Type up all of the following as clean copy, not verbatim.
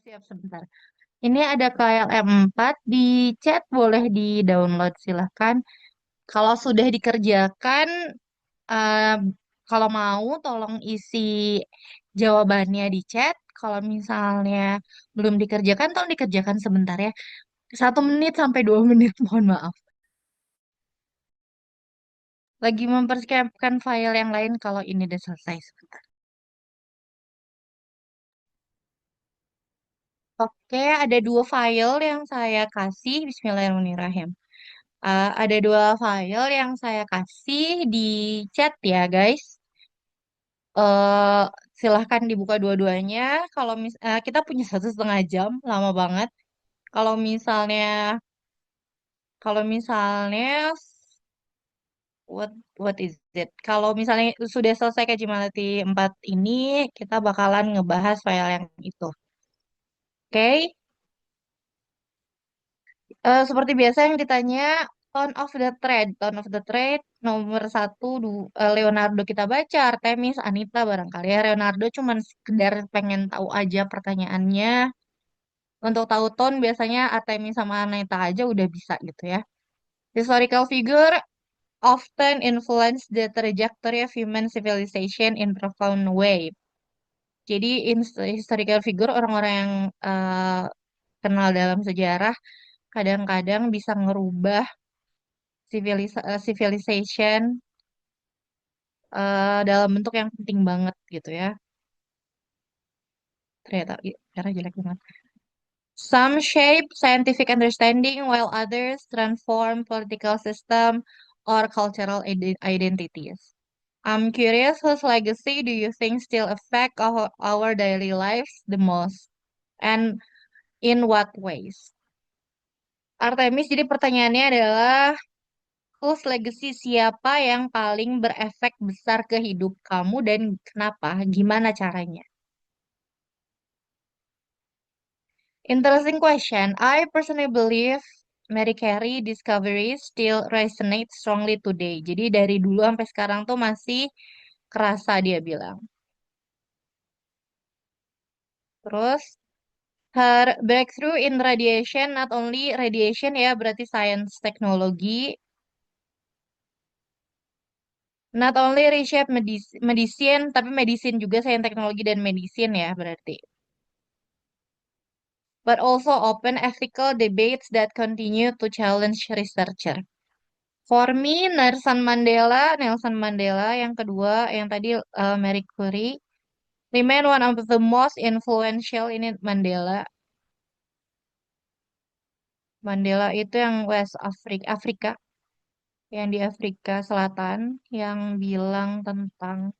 Siap sebentar. Ini ada KLM 4 di chat, boleh di-download silahkan. Kalau sudah dikerjakan, eh, kalau mau tolong isi jawabannya di chat. Kalau misalnya belum dikerjakan, tolong dikerjakan sebentar ya. 1 menit sampai 2 menit, mohon maaf. Lagi mempersiapkan file yang lain kalau ini udah selesai sebentar. Oke, ada 2 file yang saya kasih. Bismillahirrahmanirrahim. Ada 2 file yang saya kasih di chat ya guys. eh Silahkan dibuka dua-duanya. Kita punya 1,5 jam, lama banget. Kalau misalnya, kalau misalnya, what what is it? Kalau misalnya sudah selesai Kajimalati 4 ini, kita bakalan ngebahas file yang itu. Oke? Seperti biasa yang ditanya, tone of the trade nomor satu, Leonardo kita baca, Artemis, Anita barangkali ya. Leonardo cuman sekedar pengen tahu aja pertanyaannya. Untuk tahu tone biasanya Artemis sama Anita aja udah bisa gitu ya. Historical figure often influence the trajectory of human civilization in profound way. Jadi historical figure orang-orang yang kenal dalam sejarah kadang-kadang bisa ngerubah civilization dalam bentuk yang penting banget gitu ya. Ternyata cara jelek banget. Some shape scientific understanding while others transform political system or cultural identities. I'm curious, whose legacy do you think still affect our daily lives the most? And in what ways? Artemis, jadi pertanyaannya adalah whose legacy, siapa yang paling berefek besar ke hidup kamu dan kenapa? Gimana caranya? Interesting question. I personally believe Mary Carey discovery still resonate strongly today. Jadi dari dulu sampai sekarang tuh masih kerasa dia bilang. Terus her breakthrough in radiation, not only radiation ya, berarti science teknologi, not only reshape medicine, tapi medicine juga, sains teknologi dan medicine ya berarti. But also open ethical debates that continue to challenge researcher. For me, Nelson Mandela, yang kedua, yang tadi Marie Curie, remain one of the most influential in Mandela. Mandela itu yang West Afrika, yang di Afrika Selatan, yang bilang tentang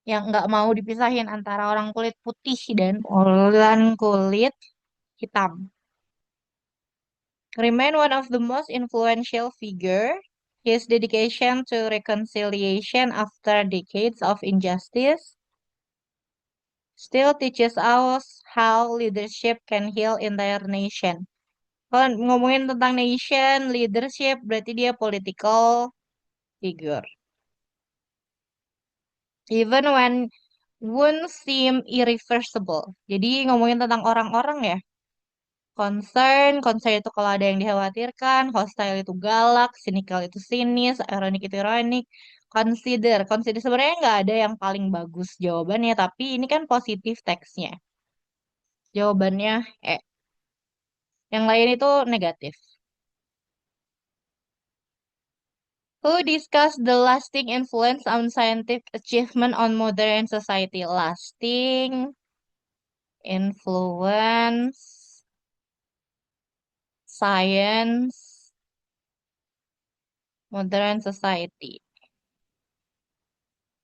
yang nggak mau dipisahin antara orang kulit putih dan orang kulit hitam. Remain one of the most influential figure. His dedication to reconciliation after decades of injustice still teaches us how leadership can heal entire nation. Kalau ngomongin tentang nation, leadership berarti dia political figure. Even when wounds seem irreversible. Jadi ngomongin tentang orang-orang ya. Concern itu kalau ada yang dikhawatirkan, hostile itu galak, cynical itu sinis, ironic itu ironik. Consider sebenarnya nggak ada yang paling bagus jawabannya, tapi ini kan positif teksnya. Jawabannya yang lain itu negatif. Who discussed the lasting influence on scientific achievement on modern society? Lasting influence science modern society.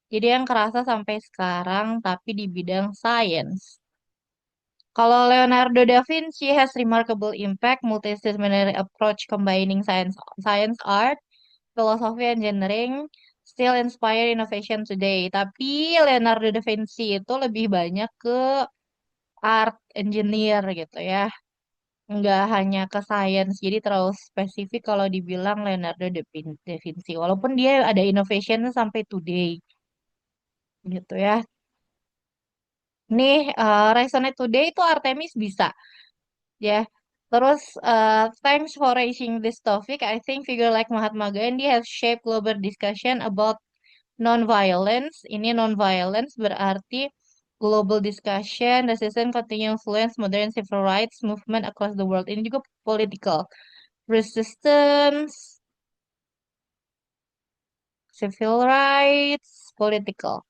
Jadi yang kerasa sampai sekarang tapi di bidang sains. Kalau Leonardo da Vinci has remarkable impact, multidisciplinary approach combining science, art, philosophy, engineering, still inspire innovation today. Tapi Leonardo da Vinci itu lebih banyak ke art engineer gitu ya. Nggak hanya ke science. Jadi terlalu spesifik kalau dibilang Leonardo da Vinci. Walaupun dia ada innovation sampai today gitu ya. Nih, Resonate Today itu Artemis bisa, ya. Terus, thanks for raising this topic. I think figure like Mahatma Gandhi have shaped global discussion about non-violence. Ini non-violence berarti global discussion, resistance, continue influence modern civil rights movement across the world. Ini juga political. Resistance, civil rights, political.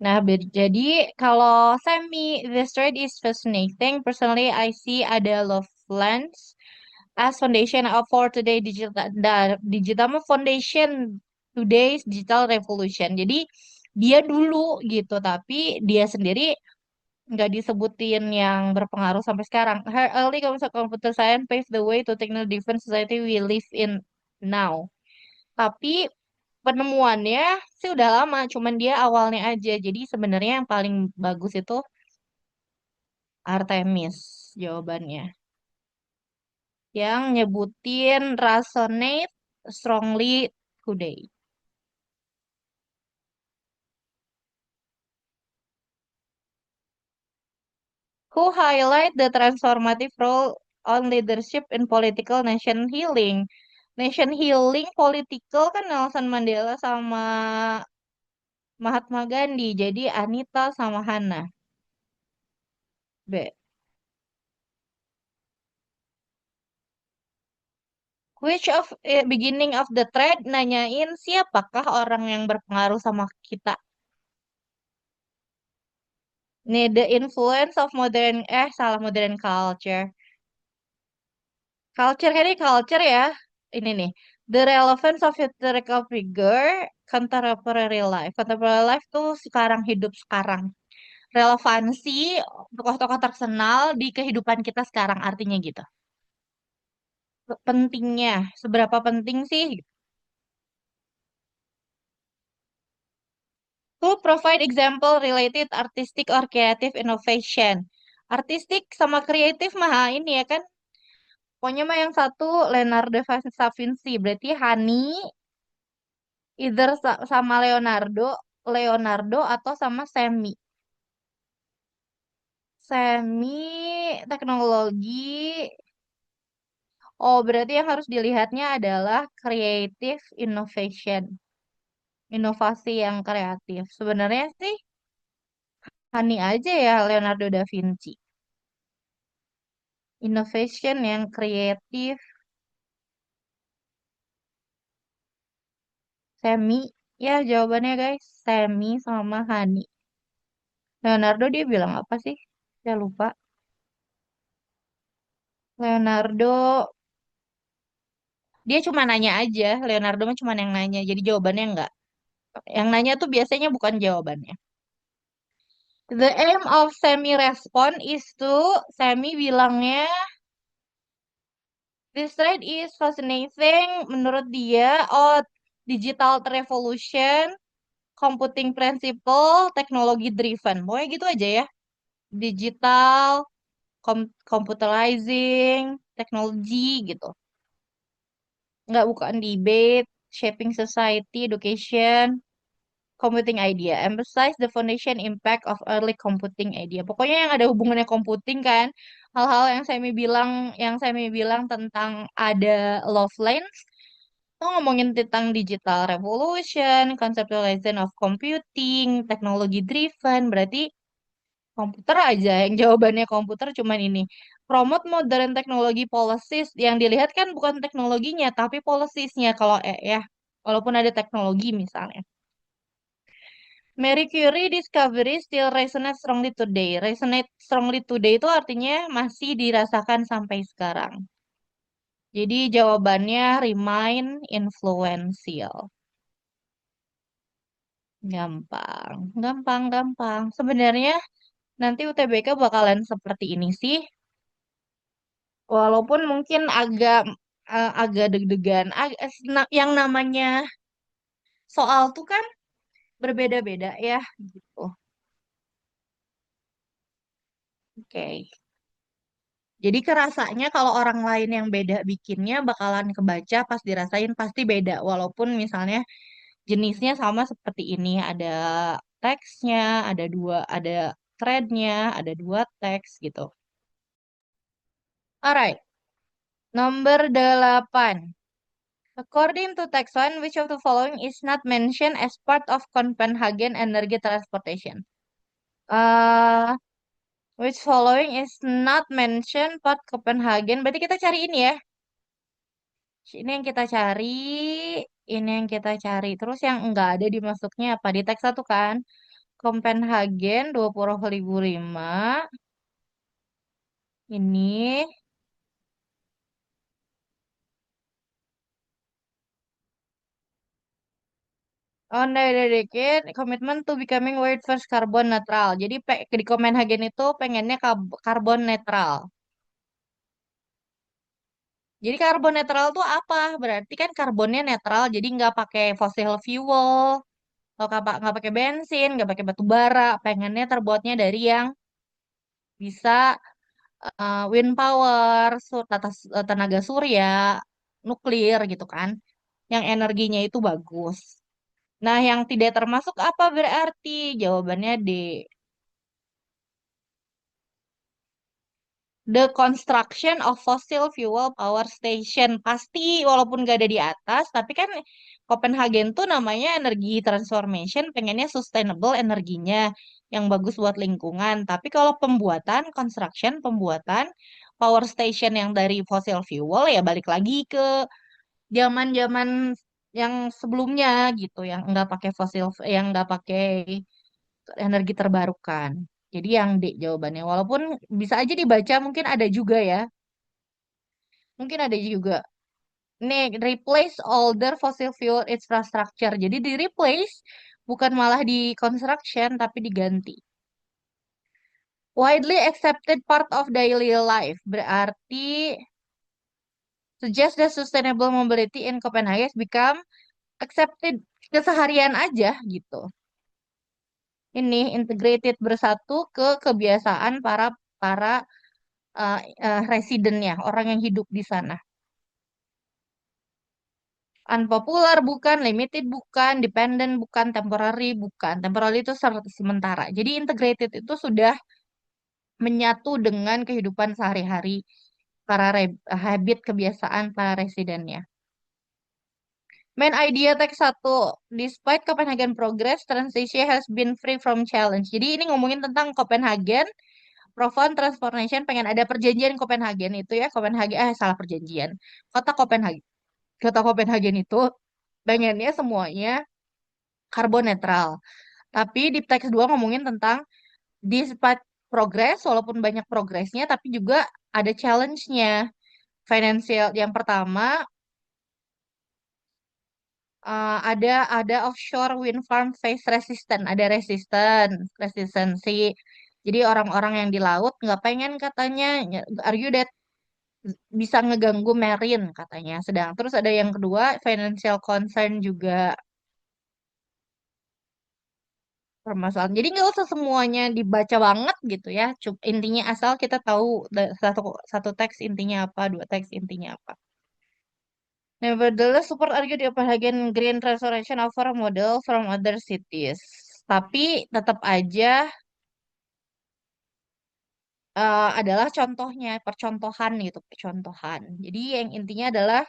Nah, jadi kalau semi, this trade is fascinating. Personally, I see ada Lovelands as foundation of for today digital, digital foundation today's digital revolution. Jadi dia dulu gitu, tapi dia sendiri nggak disebutin yang berpengaruh sampai sekarang. Her early computer science paved the way to technology driven society we live in now. Tapi penemuannya sih udah lama, cuman dia awalnya aja. Jadi sebenarnya yang paling bagus itu Artemis jawabannya. Yang nyebutin resonate strongly today. Who highlight the transformative role on leadership in political nation healing. Nation healing political kan Nelson Mandela sama Mahatma Gandhi. Jadi Anita sama Hana. B. Which of beginning of the thread nanyain siapakah orang yang berpengaruh sama kita. Nih, the influence of modern, salah, modern culture. Culture, kan ini culture ya. Ini nih. The relevance of historical figure, contemporary life. Contemporary life tuh sekarang, hidup sekarang. Relevansi tokoh-tokoh terkenal di kehidupan kita sekarang, artinya gitu. Pentingnya, seberapa penting sih? To provide example related artistic or creative innovation. Artistik sama kreatif mah ini ya kan. Pokoknya mah yang satu Leonardo da Vinci. Berarti Hani either sama Leonardo, Leonardo atau sama Semi. Semi teknologi. Oh, berarti yang harus dilihatnya adalah creative innovation. Inovasi yang kreatif. Sebenarnya sih Hani aja ya Leonardo da Vinci. Innovation yang kreatif. Semi. Ya, jawabannya guys. Semi sama Hani. Leonardo dia bilang apa sih? Saya lupa. Leonardo, dia cuma nanya aja. Leonardo mah cuma yang nanya. Jadi jawabannya enggak. Yang nanya tuh biasanya bukan jawabannya. The aim of semi respond is to, semi bilangnya, this trend is fascinating. Menurut dia, oh, digital revolution, computing principle, teknologi driven. Pokoknya gitu aja ya. Digital, computerizing, teknologi gitu. Nggak, bukan debate, shaping society, education, computing idea. Emphasize the foundation impact of early computing idea. Pokoknya yang ada hubungannya computing kan. Hal-hal yang saya bilang tentang ada love lines, itu ngomongin tentang digital revolution, conceptualization of computing, teknologi driven. Berarti komputer aja yang jawabannya komputer cuman ini. Promote modern technology policies, yang dilihat kan bukan teknologinya tapi policiesnya kalau ya, walaupun ada teknologi misalnya. Marie Curie discovery still resonate strongly today. Resonate strongly today itu artinya masih dirasakan sampai sekarang. Jadi jawabannya remain influential. Gampang, gampang, gampang. Sebenarnya nanti UTBK bakalan seperti ini sih. Walaupun mungkin agak deg-degan. Yang namanya soal tuh kan berbeda-beda ya gitu. Oke. Jadi kerasanya kalau orang lain yang beda bikinnya bakalan kebaca pas dirasain pasti beda. Walaupun misalnya Jenisnya sama seperti ini, ada teksnya, ada threadnya, ada dua teks gitu. Alright, nomor 8. According to text one, which of the following is not mentioned as part of Copenhagen Energy Transportation? Uh, which following is not mentioned part Copenhagen? Berarti kita cari ini ya. Ini yang kita cari, ini yang kita cari. Terus yang enggak ada dimasuknya apa? Di teks satu kan? Copenhagen 20.005. Ini. Oh, no, dedicate commitment to becoming world first carbon neutral. Jadi di Copenhagen itu pengennya karbon netral. Jadi karbon netral tuh apa? Berarti kan karbonnya netral, jadi nggak pakai fossil fuel, atau nggak pakai bensin, nggak pakai batu bara. Pengennya terbuatnya dari yang bisa wind power, tenaga surya, nuklir gitu kan. Yang energinya itu bagus. Nah, yang tidak termasuk apa berarti? Jawabannya D. The construction of fossil fuel power station. Pasti walaupun gak ada di atas, tapi kan Copenhagen tuh namanya energi transformation, pengennya sustainable energinya yang bagus buat lingkungan. Tapi kalau pembuatan power station yang dari fossil fuel ya balik lagi ke zaman-zaman yang sebelumnya gitu, yang nggak pakai yang nggak pakai energi terbarukan. Jadi yang D jawabannya. Walaupun bisa aja dibaca mungkin ada juga ya. Mungkin ada juga. Nih, replace older fossil fuel infrastructure. Jadi di replace bukan malah di construction tapi diganti. Widely accepted part of daily life. Berarti suggest that sustainable mobility in Copenhagen become accepted keseharian aja gitu. Ini integrated bersatu ke kebiasaan para para residennya, orang yang hidup di sana. Unpopular bukan, limited bukan, dependent bukan, temporary bukan. Temporary itu sementara. Jadi integrated itu sudah menyatu dengan kehidupan sehari-hari para habit kebiasaan para residennya. Main idea teks satu, despite Copenhagen progress, transition has been free from challenge. Jadi ini ngomongin tentang Copenhagen, Profound Transformation, pengen ada perjanjian Copenhagen itu ya, salah perjanjian. Kota Copenhagen. Kota Copenhagen itu pengennya semuanya karbon netral. Tapi di teks 2 ngomongin tentang despite progress, walaupun banyak progresnya, tapi juga ada challenge-nya. Financial yang pertama ada offshore wind farm face resistant, ada resistensi. Jadi orang-orang yang di laut nggak pengen katanya argue that bisa ngeganggu marine katanya. Sedang terus ada yang kedua financial concern juga permasalahan. Jadi nggak usah semuanya dibaca banget gitu ya. Intinya asal kita tahu satu satu teks intinya apa, dua teks intinya apa. Nevertheless, support argue the Copenhagen Green Transformation over model from other cities. Tapi tetap aja adalah contohnya, percontohan gitu, percontohan. Jadi yang intinya adalah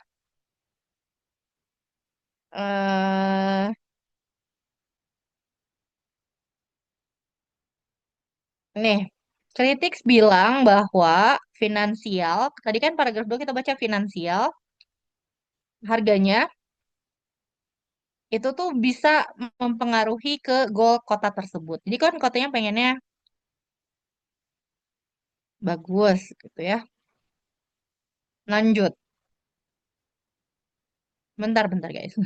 eh nih, kritik bilang bahwa finansial, tadi kan paragraf 2 kita baca finansial, harganya itu tuh bisa mempengaruhi ke goal kota tersebut. Jadi kan kotanya pengennya bagus gitu ya. Lanjut. Bentar guys.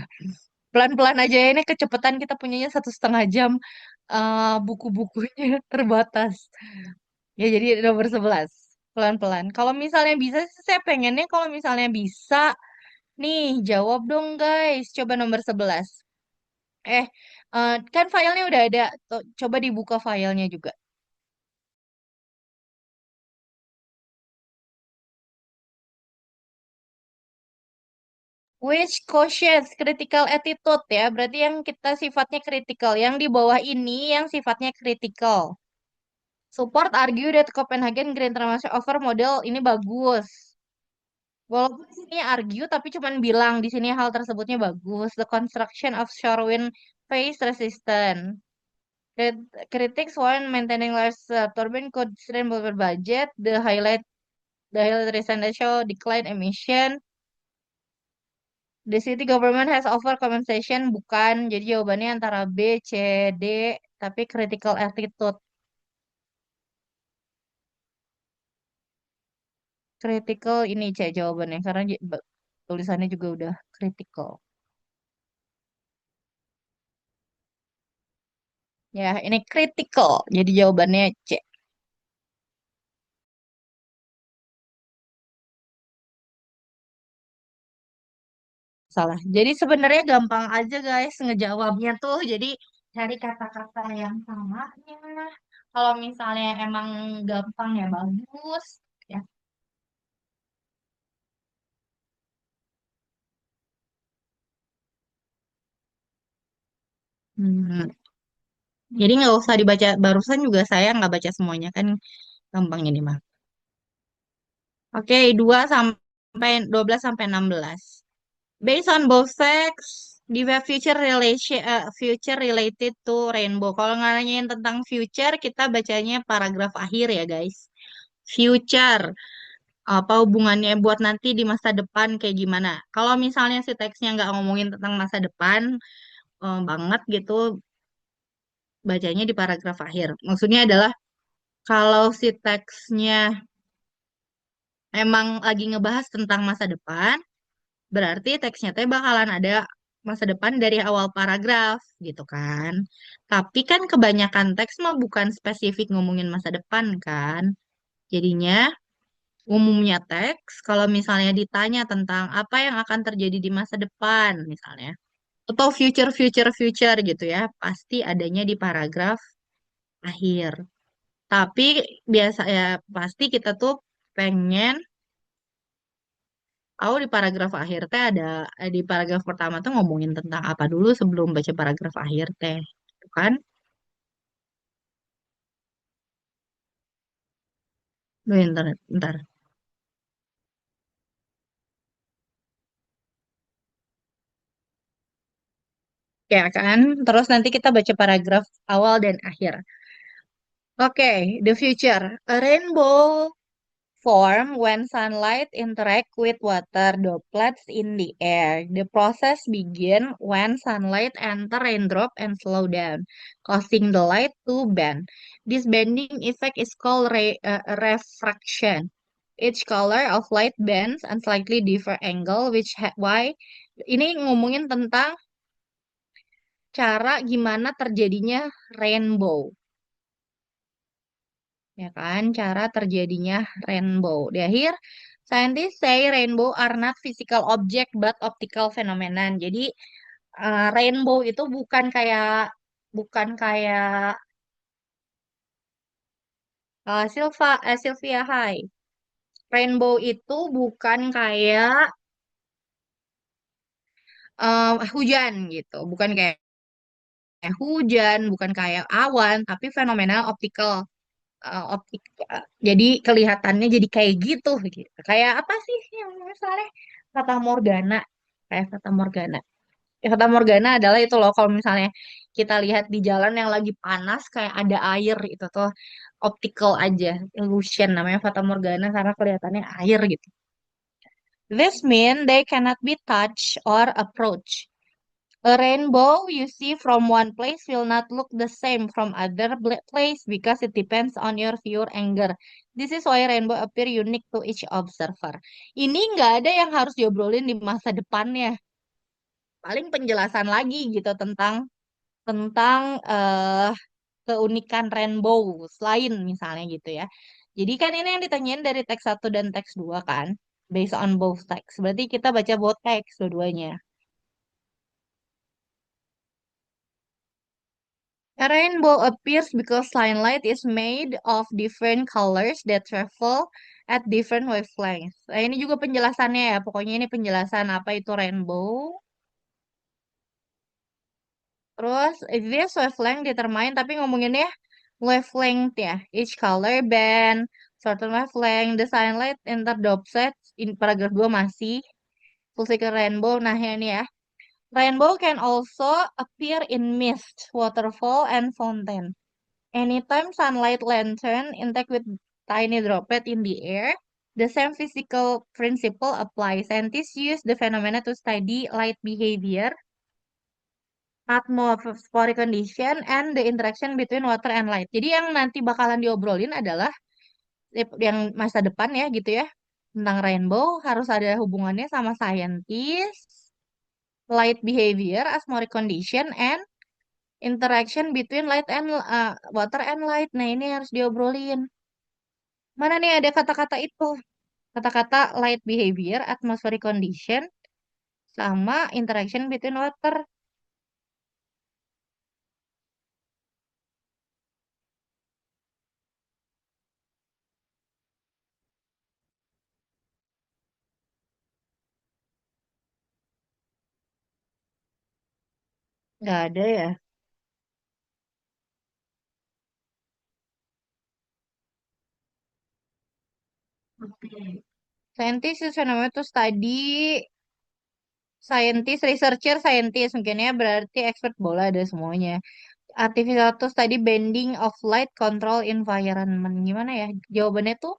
Pelan-pelan aja ya, ini kecepatan kita punyanya 1,5 jam. Buku-bukunya terbatas. Ya jadi nomor 11. Pelan-pelan. Kalau misalnya bisa, sih saya pengennya kalau misalnya bisa. Nih, jawab dong guys. Coba nomor 11. Eh, kan filenya udah ada. Tuh, coba dibuka filenya juga. Which causes critical attitude ya, berarti yang kita sifatnya critical. Yang di bawah ini yang sifatnya critical. Support argue that Copenhagen Green International Offer model ini bagus. Walaupun di sini argue tapi cuman bilang di sini hal tersebutnya bagus. The construction of shore wind phase resistant. Critics want maintaining large turbine could strain over budget. The highlight residential decline emission. The city government has offer compensation bukan. Jadi jawabannya antara B, C, D. Tapi critical attitude. Critical ini C jawabannya karena tulisannya juga udah critical. Ya, ini critical. Jadi jawabannya C. Salah. Jadi sebenarnya gampang aja guys ngejawabnya tuh. Jadi cari kata-kata yang samanya. Kalau misalnya emang gampang ya bagus. Ya. Hmm. Jadi nggak usah dibaca. Barusan juga saya nggak baca semuanya kan gampang ini mah. Oke, 12 sampai 16. Based on both facts, di web future related to rainbow. Kalau nanyain tentang future, kita bacanya paragraf akhir ya guys. Future, apa hubungannya buat nanti di masa depan kayak gimana? Kalau misalnya si teksnya nggak ngomongin tentang masa depan banget gitu, bacanya di paragraf akhir. Maksudnya adalah kalau si teksnya emang lagi ngebahas tentang masa depan, berarti teksnya teh bakalan ada masa depan dari awal paragraf gitu kan. Tapi kan kebanyakan teks mah bukan spesifik ngomongin masa depan kan. Jadinya umumnya teks kalau misalnya ditanya tentang apa yang akan terjadi di masa depan misalnya atau future future future gitu ya, pasti adanya di paragraf akhir. Tapi biasa ya pasti kita tuh pengen tahu di paragraf akhir teh ada di paragraf pertama tuh ngomongin tentang apa dulu sebelum baca paragraf akhir teh. Gitu kan? Duh, ntar. Ya kan? Terus nanti kita baca paragraf awal dan akhir. Oke, the future. A rainbow form when sunlight interact with water droplets in the air. The process begin when sunlight enter raindrop and slow down, causing the light to bend. This bending effect is called refraction. Each color of light bends and slightly different angle, why ini ngomongin tentang cara gimana terjadinya rainbow. Ya kan, cara terjadinya rainbow. Di akhir, scientists say rainbow are not physical object but optical phenomenon. Jadi rainbow itu bukan kayak Sylvia Hai. Rainbow itu bukan kayak hujan gitu, bukan kayak hujan, bukan kayak awan, tapi fenomena optical. Optik, jadi kelihatannya jadi kayak gitu. Kayak apa sih yang misalnya Fata Morgana, kayak Fata Morgana. Ya, Fata Morgana adalah itu loh kalau misalnya kita lihat di jalan yang lagi panas kayak ada air itu tuh optical aja, illusion namanya Fata Morgana karena kelihatannya air gitu. This mean they cannot be touched or approached. A rainbow you see from one place will not look the same from other place because it depends on your view angle. This is why rainbow appear unique to each observer. Ini nggak ada yang harus diobrolin di masa depannya. Paling penjelasan lagi gitu tentang keunikan rainbow selain misalnya gitu ya. Jadi kan ini yang ditanyain dari teks satu dan teks 2 kan, based on both text. Berarti kita baca both text dua-duanya. A rainbow appears because sunlight is made of different colors that travel at different wavelengths. Nah, ini juga penjelasannya ya. Pokoknya ini penjelasan apa itu rainbow. Terus, if this wavelength determine, tapi ngomonginnya wavelength ya. Each color band, certain wavelength, the sunlight interdopsets, in paragraf 2 masih. Full cycle rainbow, nah ya ini ya. Rainbow can also appear in mist, waterfall, and fountain. Anytime sunlight lantern interact with tiny droplet in the air, the same physical principle applies. Scientists use the phenomena to study light behavior, atmospheric condition, and the interaction between water and light. Jadi yang nanti bakalan diobrolin adalah yang masa depan ya gitu ya. Tentang rainbow harus ada hubungannya sama scientist, light behavior, atmospheric condition, and interaction between light and water and light. Nah, ini harus diobrolin. Mana nih ada kata-kata itu? Kata-kata light behavior, atmospheric condition, sama interaction between water. Nggak ada ya? Oke. Scientist itu namanya tuh study, scientist, researcher, scientist. Mungkin ya berarti expert bola ada semuanya. Artificial to study bending of light control environment. Gimana ya? Jawabannya tuh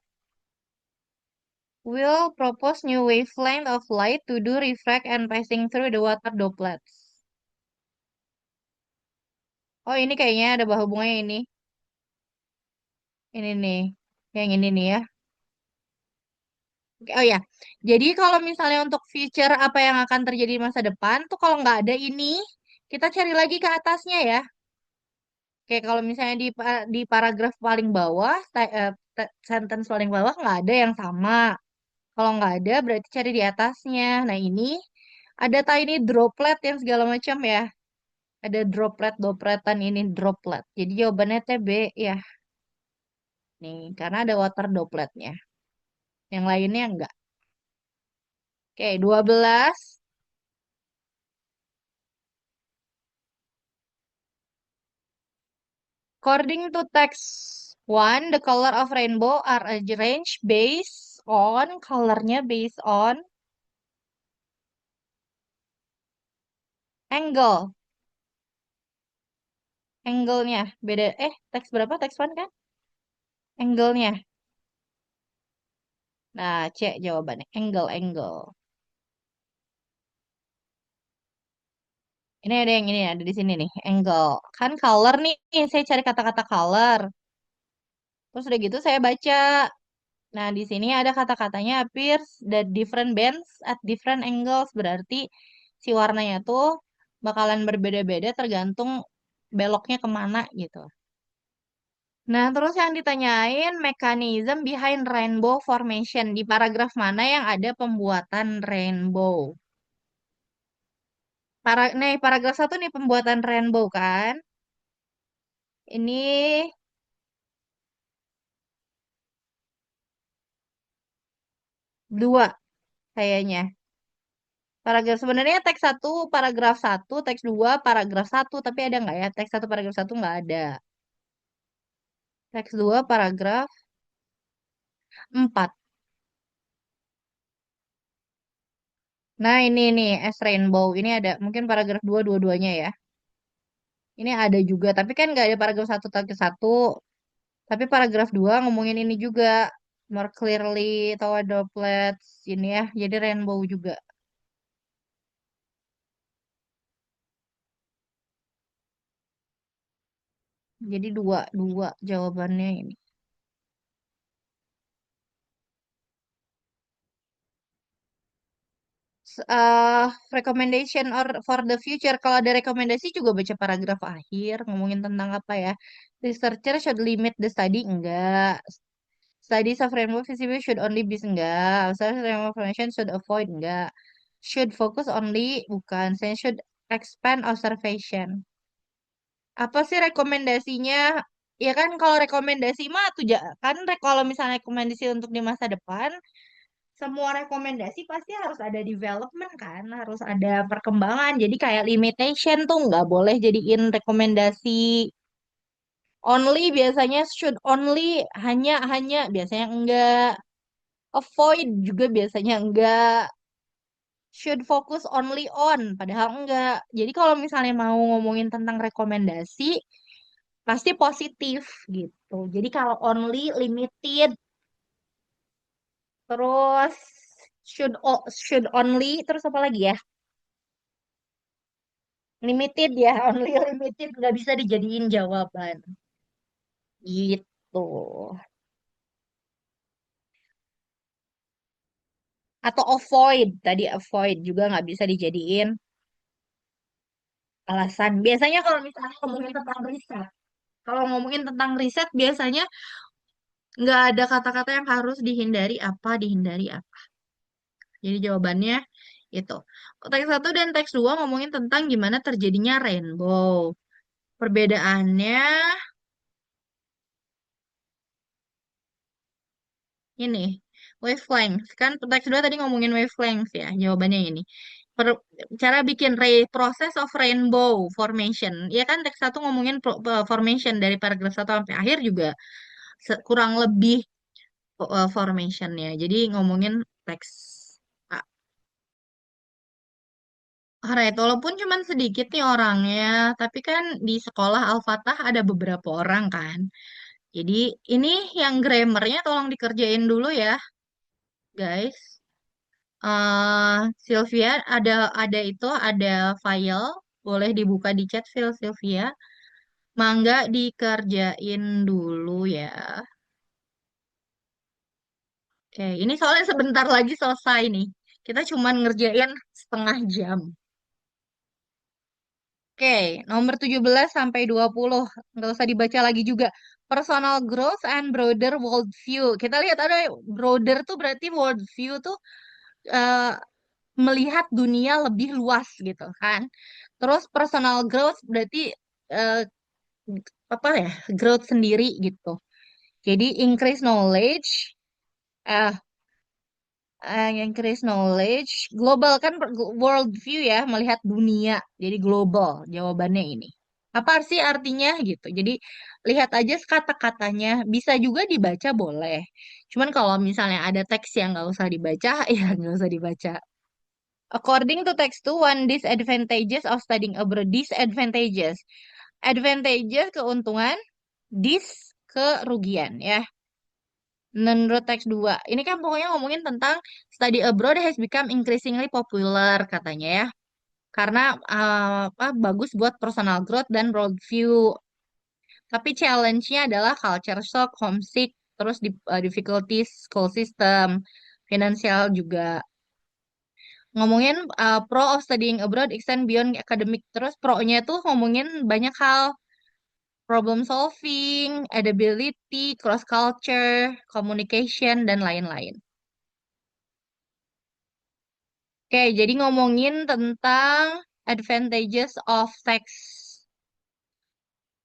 will propose new wavelength of light to do refract and passing through the water droplets. Oh, ini kayaknya ada hubungannya ini. Ini nih. Yang ini nih ya. Oke, oh ya, jadi kalau misalnya untuk future apa yang akan terjadi di masa depan tuh kalau nggak ada ini, kita cari lagi ke atasnya ya. Kayak kalau misalnya di paragraf paling bawah, sentence paling bawah nggak ada yang sama. Kalau nggak ada berarti cari di atasnya. Nah ini ada tiny droplet yang segala macam ya. Ada dropletan ini droplet. Jadi jawabannya TB ya. Nih, karena ada water dropletnya. Yang lainnya enggak. Oke, 12. According to text one, the color of rainbow are arranged based on colornya based on angle. Angle-nya beda. Teks berapa? Teks one kan? Angle-nya. Nah, C jawabannya. Angle. Ini ada yang ini ada di sini nih. Angle. Kan color nih. Saya cari kata-kata color. Terus udah gitu saya baca. Nah, di sini ada kata-katanya appears the different bands at different angles. Berarti si warnanya tuh bakalan berbeda-beda tergantung beloknya kemana gitu. Nah, terus yang ditanyain mechanism behind rainbow formation. Di paragraf mana yang ada pembuatan rainbow? Nih, paragraf satu nih pembuatan rainbow kan. Ini dua kayaknya. Paragraf sebenarnya teks satu, paragraf satu, teks dua, paragraf satu. Tapi ada nggak ya? Teks satu, paragraf satu nggak ada. Teks dua, paragraf empat. Nah, ini nih, S Rainbow. Ini ada mungkin paragraf dua, dua-duanya ya. Ini ada juga, tapi kan nggak ada paragraf satu, teks satu. Tapi paragraf dua ngomongin ini juga. More clearly, tahu droplets. Ini ya, jadi rainbow juga. Jadi dua, dua jawabannya ini. Recommendation or for the future. Kalau ada rekomendasi juga baca paragraf akhir ngomongin tentang apa ya. Researcher should limit the study enggak. Studies of rainbow visibility should only be enggak. Research rainbow formation should avoid enggak. Should focus only bukan. Saya should expand observation. Apa sih rekomendasinya? Ya kan kalau rekomendasi mah tuh kan kalau misalnya rekomendasi untuk di masa depan, semua rekomendasi pasti harus ada development kan, harus ada perkembangan. Jadi kayak limitation tuh nggak boleh jadiin rekomendasi only, biasanya should only, hanya biasanya enggak, avoid juga biasanya enggak, should focus only on padahal enggak. Jadi kalau misalnya mau ngomongin tentang rekomendasi pasti positif gitu. Jadi kalau only, limited, terus should only, terus apa lagi ya? Limited ya, only limited nggak bisa dijadiin jawaban. Gitu. Atau avoid, tadi avoid juga nggak bisa dijadiin alasan. Biasanya kalau misalnya ngomongin tentang riset, kalau ngomongin tentang riset biasanya nggak ada kata-kata yang harus dihindari apa, dihindari apa. Jadi jawabannya itu. Teks satu dan teks dua ngomongin tentang gimana terjadinya rainbow. Perbedaannya ini, wavelength. Kan teks dua tadi ngomongin wavelength ya, jawabannya ini. Cara bikin process of rainbow formation. Ya kan teks satu ngomongin formation dari paragraf satu sampai akhir juga kurang lebih formationnya. Jadi ngomongin teks A. Alright, walaupun cuman sedikit nih orangnya, tapi kan di sekolah Al-Fatah ada beberapa orang kan. Jadi ini yang grammarnya tolong dikerjain dulu ya, guys. Sylvia, ada file, boleh dibuka di chat file Sylvia. Mangga dikerjain dulu ya. Oke, ini soalnya sebentar lagi selesai nih. Kita cuman ngerjain setengah jam. Oke, nomor 17 sampai 20. Nggak usah dibaca lagi juga. Personal growth and broader worldview. Kita lihat ada broader tuh berarti worldview tuh eh, melihat dunia lebih luas gitu kan. Terus personal growth berarti eh, apa ya? Growth sendiri gitu. Jadi increase knowledge, eh increase knowledge, global kan world view ya, melihat dunia. Jadi global jawabannya ini. Apa sih artinya gitu. Jadi lihat aja kata-katanya, bisa juga dibaca boleh. Cuman kalau misalnya ada teks yang nggak usah dibaca, ya nggak usah dibaca. According to text 2, one disadvantages of studying abroad. Disadvantages. Advantages keuntungan, dis kerugian ya. Menurut teks 2. Ini kan pokoknya ngomongin tentang study abroad has become increasingly popular katanya ya. Karena apa, bagus buat personal growth dan worldview. Tapi challenge-nya adalah culture shock, homesick, terus difficulties school system, finansial juga. Ngomongin pro of studying abroad extend beyond academic. Terus pro-nya tuh ngomongin banyak hal. Problem solving, adaptability, cross culture, communication, dan lain-lain. Oke, jadi ngomongin tentang advantages of sex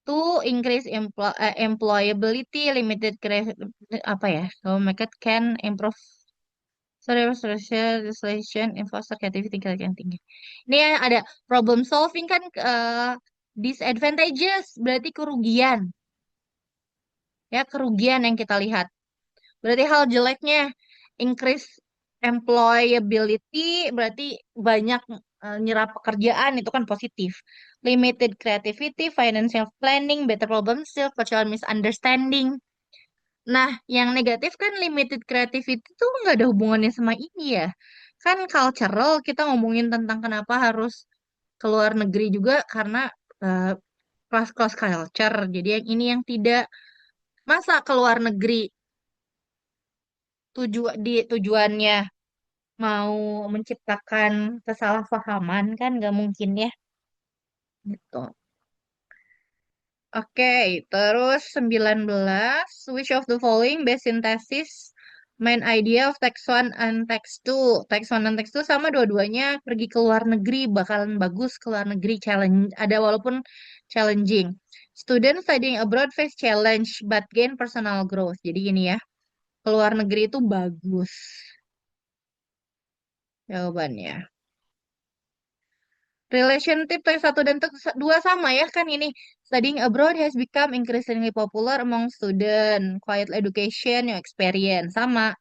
to increase employability, limited apa ya? So make it can improve social legislation, foster creativity, tingkat yang tinggi. Ini ya ada problem solving kan, disadvantages berarti kerugian, ya kerugian yang kita lihat. Berarti hal jeleknya increase employability, berarti banyak nyerap pekerjaan, itu kan positif. Limited creativity, financial planning, better problem skills, cultural misunderstanding. Nah, yang negatif kan limited creativity itu nggak ada hubungannya sama ini ya. Kan cultural, kita ngomongin tentang kenapa harus keluar negeri juga karena eh, kelas-kelas culture. Jadi yang ini yang tidak, masa keluar negeri tujuannya mau menciptakan kesalahpahaman, kan nggak mungkin ya gitu. Oke, terus 19, which of the following best synthesis Main idea of text one and text two. Text one dan text two sama dua-duanya pergi ke luar negeri, bakalan bagus ke luar negeri challenge. Ada walaupun challenging. Student studying abroad face challenge but gain personal growth. Jadi gini ya, ke luar negeri itu bagus jawabannya. Relationship text satu dan text dua sama ya kan ini. Studying abroad has become increasingly popular among student. Quiet education, your experience sama.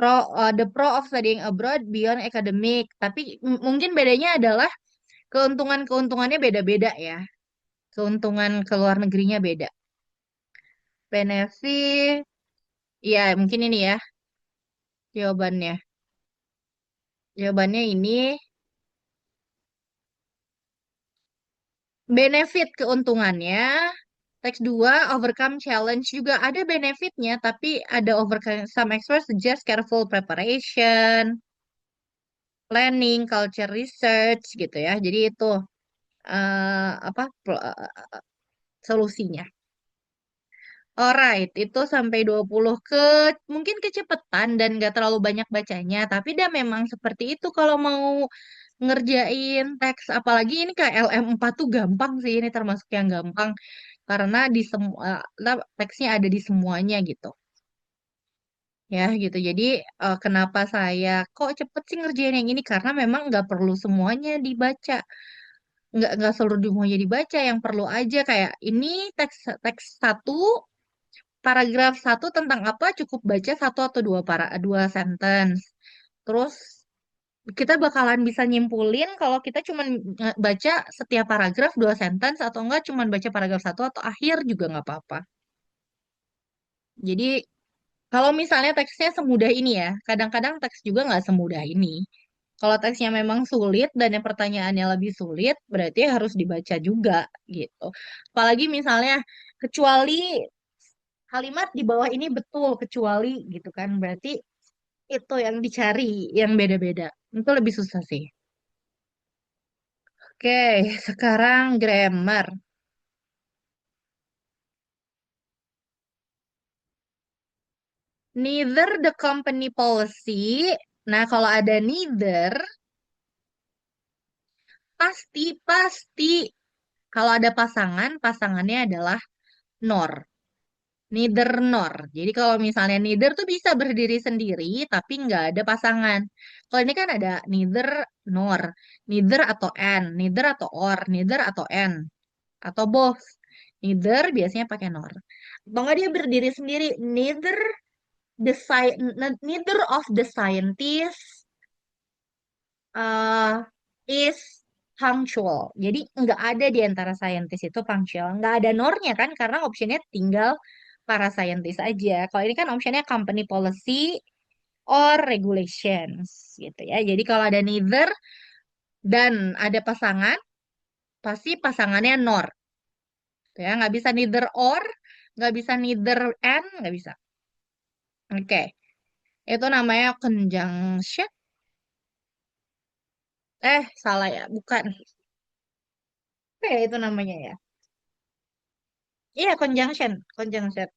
The pro of studying abroad beyond academic. Tapi mungkin bedanya adalah keuntungan-keuntungannya beda-beda ya. Keuntungan ke luar negerinya beda. Benefit, ya mungkin ini ya jawabannya. Jawabannya ini benefit keuntungannya. Teks 2 overcome challenge juga ada benefitnya, tapi ada overcome some experts suggest careful preparation, planning, culture research gitu ya. Jadi itu apa solusinya. Alright, itu sampai 20 mungkin kecepatan dan gak terlalu banyak bacanya, tapi dia memang seperti itu kalau mau ngerjain teks, apalagi ini kayak LM4 tuh gampang sih, ini termasuk yang gampang karena di semua teksnya ada di semuanya gitu. Ya gitu. Jadi kenapa saya kok cepet sih ngerjain yang ini karena memang nggak perlu semuanya dibaca. Nggak seluruh semuanya dibaca, yang perlu aja kayak ini teks teks satu paragraf satu tentang apa cukup baca satu atau dua sentence. Terus kita bakalan bisa nyimpulin kalau kita cuma baca setiap paragraf dua sentence atau enggak cuma baca paragraf satu atau akhir juga nggak apa-apa. Jadi kalau misalnya teksnya semudah ini ya, kadang-kadang teks juga nggak semudah ini. Kalau teksnya memang sulit dan yang pertanyaannya lebih sulit, berarti harus dibaca juga gitu. Apalagi misalnya kecuali kalimat di bawah ini betul kecuali gitu kan, berarti itu yang dicari yang beda-beda. Itu lebih susah sih. Oke, sekarang grammar. Neither the company policy. Nah, kalau ada neither, pasti kalau ada pasangan, pasangannya adalah nor. Neither nor. Jadi kalau misalnya neither tuh bisa berdiri sendiri, tapi nggak ada pasangan. Kalau ini kan ada neither nor, neither atau and, neither atau or, neither atau and, atau both. Neither biasanya pakai nor. Atau nggak dia berdiri sendiri, neither of the scientists uh, is punctual. Jadi nggak ada di antara saintis itu punctual. Nggak ada nornya kan karena optionnya tinggal para saintis aja. Kalau ini kan optionnya company policy or regulations gitu ya. Jadi kalau ada neither dan ada pasangan, pasti pasangannya nor. Ya, nggak bisa neither or, nggak bisa neither and, nggak bisa. Oke, itu namanya conjunction. Salah ya, bukan. Apa ya itu namanya ya? Iya, conjunction, conjunction.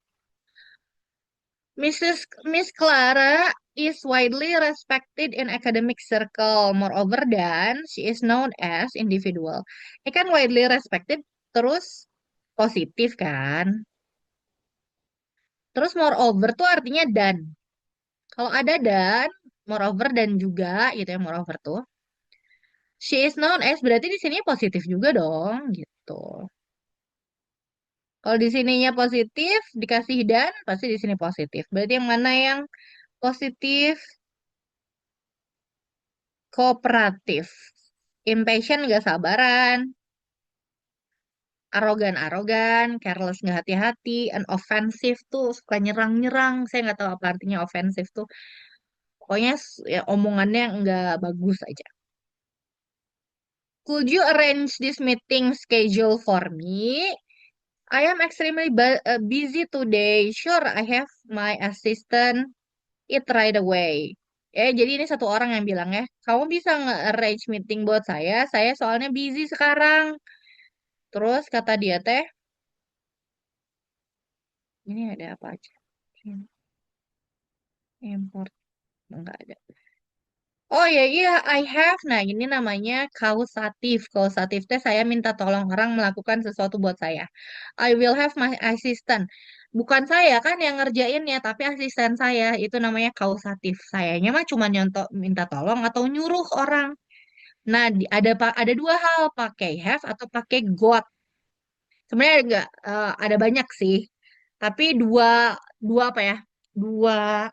Miss Clara is widely respected in academic circle. Moreover than she is known as individual. Ini kan widely respected terus positif kan? Terus moreover tuh artinya dan. Kalau ada dan, moreover dan juga gitu ya moreover tuh. She is known as berarti di sini positif juga dong gitu. Kalau di sininya positif dikasih dan pasti di sini positif. Berarti yang mana yang positif? Kooperatif. Impatient gak sabaran. Arogan-arogan. Careless gak hati-hati. And offensive tuh suka nyerang-nyerang. Saya nggak tahu apa artinya offensive tuh. Pokoknya ya, omongannya nggak bagus aja. Could you arrange this meeting schedule for me? I am extremely busy today. Sure, I have my assistant it right away. Jadi ini satu orang yang bilang ya, kamu bisa nge-arrange meeting buat saya soalnya busy sekarang. Terus kata dia teh, ini ada apa aja? Import enggak ada. Oh ya iya, I have. Nah, ini namanya kausatif. Kausatif teh saya minta tolong orang melakukan sesuatu buat saya. I will have my assistant. Bukan saya kan yang ngerjainnya, tapi asisten saya. Itu namanya kausatif. Sayanya mah cuma nyontok minta tolong atau nyuruh orang. Nah, ada dua hal, pakai have atau pakai got. Sebenarnya enggak ada banyak sih. Tapi dua dua apa ya? Dua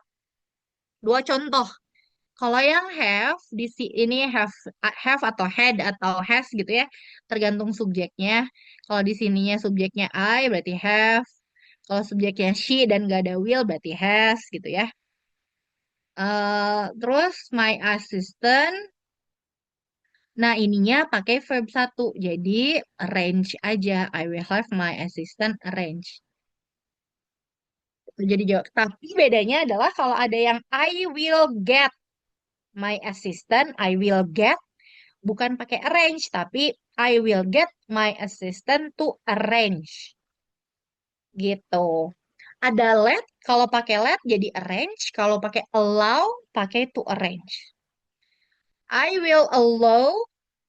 dua contoh. Kalau yang have ini have atau had atau has gitu ya, tergantung subjeknya. Kalau di sininya subjeknya I berarti have. Kalau subjeknya she dan gak ada will berarti has gitu ya. Terus my assistant. Nah, ininya pakai verb satu. Jadi arrange aja. I will have my assistant arrange. Jadi jawab. Tapi bedanya adalah kalau ada yang I will get my assistant, I will get bukan pakai arrange, tapi I will get my assistant to arrange. Gitu. Ada let, kalau pakai let jadi arrange, kalau pakai allow, pakai to arrange. I will allow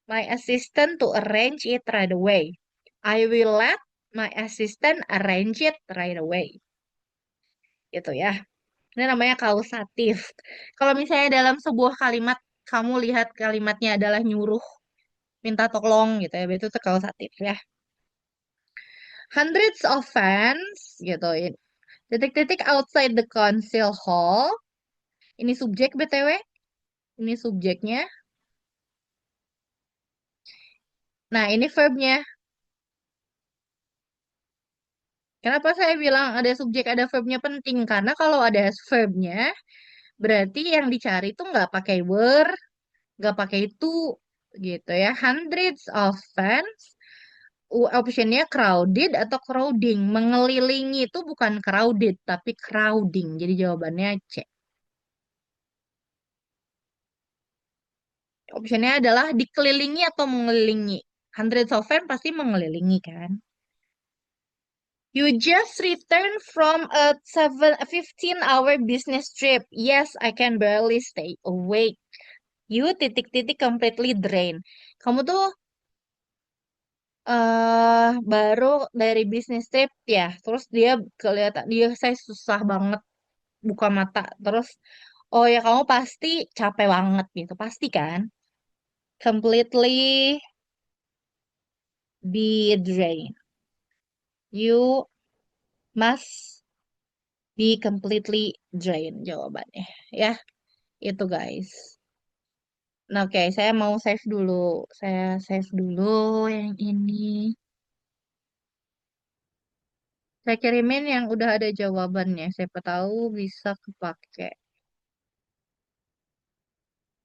my assistant to arrange it right away. I will let my assistant arrange it right away. Gitu ya. Ini namanya kausatif. Kalau misalnya dalam sebuah kalimat, kamu lihat kalimatnya adalah nyuruh, minta tolong gitu ya, itu tuh kausatif ya. Hundreds of fans gitu. Titik-titik outside the council hall. Ini subjek BTW. Ini subjeknya. Nah, ini verbnya. Kenapa saya bilang ada subjek, ada verbnya penting? Karena kalau ada verbnya, berarti yang dicari tuh nggak pakai were, nggak pakai itu, gitu ya. Hundreds of fans. Optionnya crowded atau crowding. Mengelilingi itu bukan crowded, tapi crowding. Jadi jawabannya C. Optionnya adalah dikelilingi atau mengelilingi. Hundreds of fans pasti mengelilingi kan. You just returned from a 15-hour business trip. Yes, I can barely stay awake. You titik-titik completely drained. Kamu tuh baru dari business trip ya. Terus dia kelihatan dia saya susah banget buka mata. Terus oh ya kamu pasti capek banget gitu. Pasti kan? Completely be drained. You must be completely drained jawabannya. Ya, itu guys. Nah, oke, saya mau save dulu. Saya save dulu yang ini. Saya kirimin yang udah ada jawabannya. Siapa tahu bisa kepake.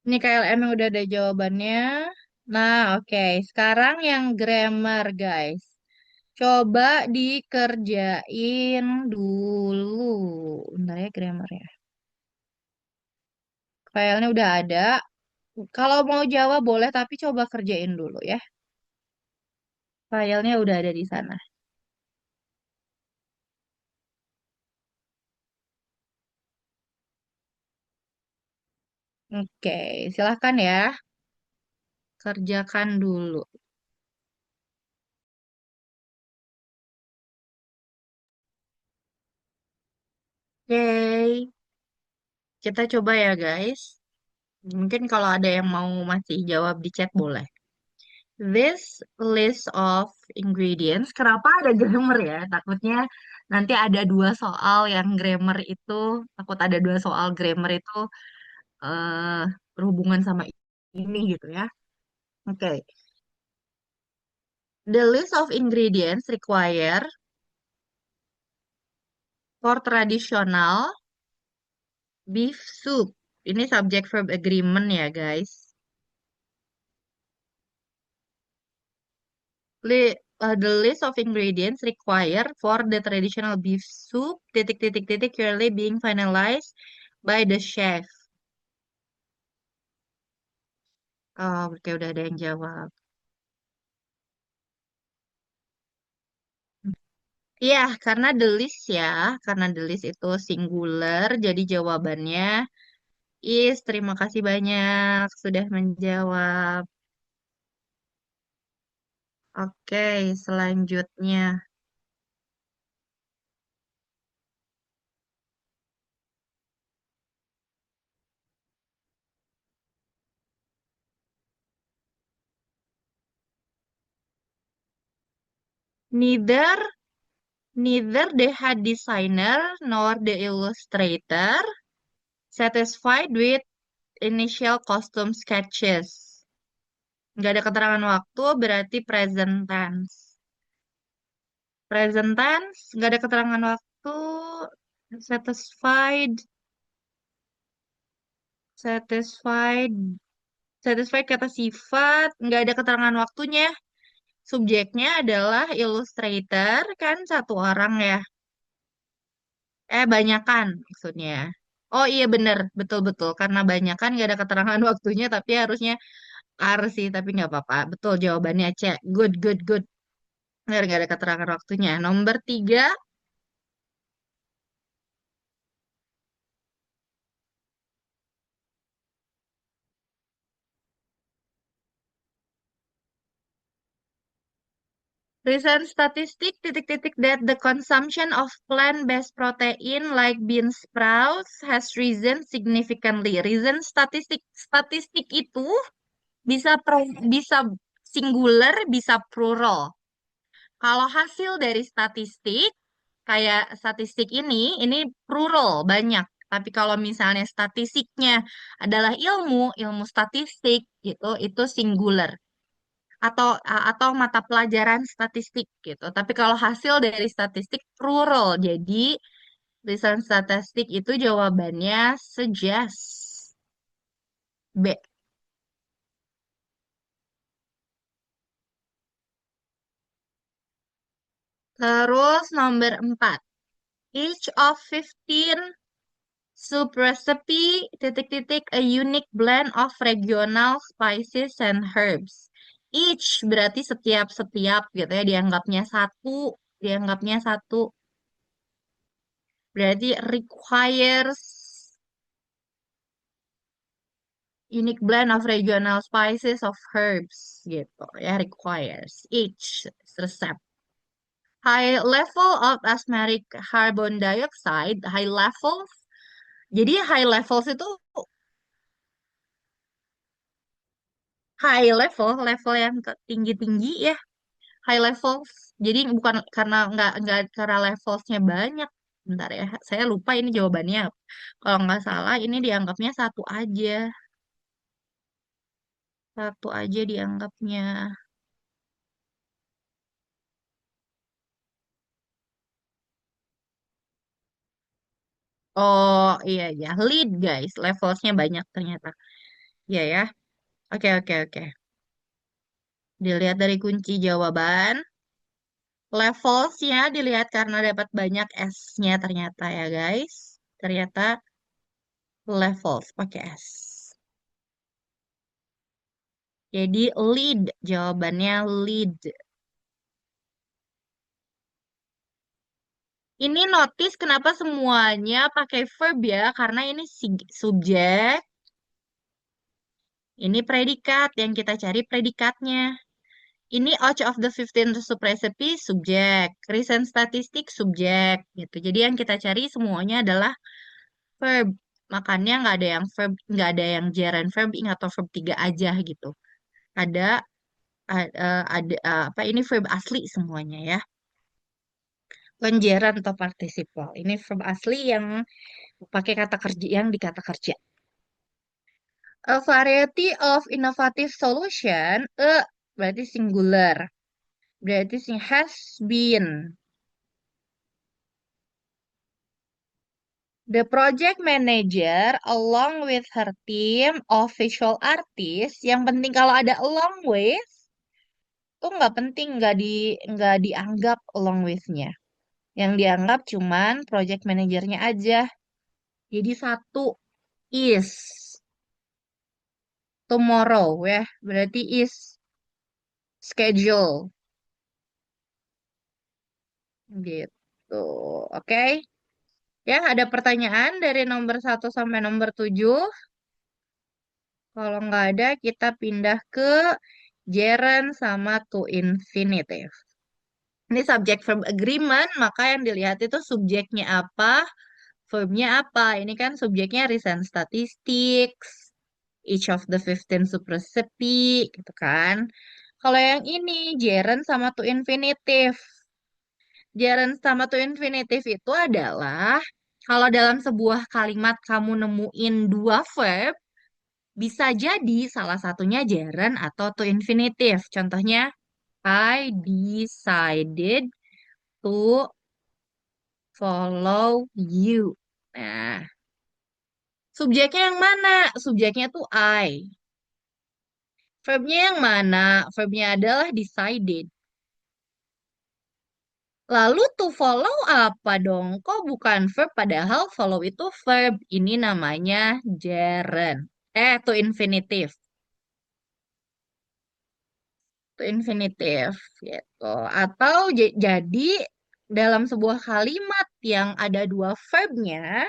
Ini KLM yang udah ada jawabannya. Nah, oke. Sekarang yang grammar, guys. Coba dikerjain dulu. Bentar ya grammar ya. Filenya udah ada. Kalau mau jawab boleh, tapi coba kerjain dulu ya. Filenya udah ada di sana. Oke, silahkan ya. Kerjakan dulu. Oke, kita coba ya guys. Mungkin kalau ada yang mau masih jawab di chat boleh. This list of ingredients. Kenapa ada grammar ya? Takutnya nanti ada dua soal yang grammar itu, takut ada dua soal grammar itu eh berhubungan sama ini gitu ya. Oke. The list of ingredients required for traditional beef soup. Ini subject verb agreement ya guys. The list of ingredients required for the traditional beef soup titik titik titik currently being finalized by the chef. Oh, oke udah ada yang jawab. Iya, karena the list itu singular, jadi jawabannya is. Terima kasih banyak sudah menjawab. Oke, selanjutnya. Neither neither the head designer nor the illustrator satisfied with initial costume sketches. Nggak ada keterangan waktu, berarti present tense. Present tense, nggak ada keterangan waktu. Satisfied, satisfied, satisfied kata sifat, nggak ada keterangan waktunya. Subjeknya adalah illustrator, kan satu orang ya. Banyakan maksudnya. Oh iya bener, betul-betul. Karena banyakan nggak ada keterangan waktunya, tapi harusnya are sih, tapi nggak apa-apa. Betul jawabannya C. Good, good, good. Nggak ada keterangan waktunya. Nomor 3, recent statistic titik-titik that the consumption of plant-based protein like bean sprouts has risen significantly. Recent statistik itu bisa singular, bisa plural. Kalau hasil dari statistik, kayak statistik ini plural, banyak. Tapi kalau misalnya statistiknya adalah ilmu statistik gitu, itu singular. Atau mata pelajaran statistik gitu. Tapi kalau hasil dari statistik plural, jadi lisan statistik itu jawabannya suggest. B. Terus nomor 4. Each of 15 soup recipe titik-titik a unique blend of regional spices and herbs. Each berarti setiap gitu ya, dianggapnya satu berarti requires unique blend of regional spices of herbs gitu ya, requires each resep. High level of asthmatic carbon dioxide, high levels. Jadi high levels itu level yang tinggi-tinggi ya, high levels. Jadi bukan karena nggak karena levelsnya banyak. Bentar ya, saya lupa ini jawabannya. Kalau nggak salah ini dianggapnya satu aja dianggapnya. Oh iya ya, lead guys, levelsnya banyak ternyata. Iya ya, oke oke oke. Dilihat dari kunci jawaban, levelsnya dilihat karena dapat banyak S-nya ternyata ya guys. Ternyata levels pakai S. Jadi lead, jawabannya lead. Ini notice kenapa semuanya pakai verb ya, karena ini subjek, ini predikat, yang kita cari predikatnya. Ini each of the 15 sub recipe subjek, recent statistik subjek gitu. Jadi yang kita cari semuanya adalah verb. Makanya nggak ada yang gerund verb ing atau verb 3 aja gitu. Ada apa ini verb asli semuanya ya. Bukan gerund atau participle. Ini verb asli yang pakai kata kerja yang di kata kerja. A variety of innovative solution, berarti singular. Berarti has been. The project manager along with her team of visual artists, yang penting kalau ada along with, tuh nggak penting, nggak dianggap along with-nya. Yang dianggap cuman project manajernya aja. Jadi satu is tomorrow ya, berarti is schedule. Gitu. Oke. Ya, ada pertanyaan dari nomor 1 sampai nomor 7. Kalau nggak ada, kita pindah ke gerund sama to infinitive. Ini subject verb agreement, maka yang dilihat itu subjeknya apa, verbnya apa. Ini kan subjeknya recent statistics, each of the 15 superseti, gitu kan. Kalau yang ini, gerund sama to infinitive. Gerund sama to infinitive itu adalah kalau dalam sebuah kalimat kamu nemuin dua verb, bisa jadi salah satunya gerund atau to infinitive. Contohnya, I decided to follow you. Nah, subjeknya yang mana? Subjeknya tuh I. Verbnya yang mana? Verbnya adalah decided. Lalu to follow apa dong? Kok bukan verb? Padahal follow itu verb. Ini namanya gerund. To infinitive. To infinitive. Gitu. Atau jadi dalam sebuah kalimat yang ada dua verbnya,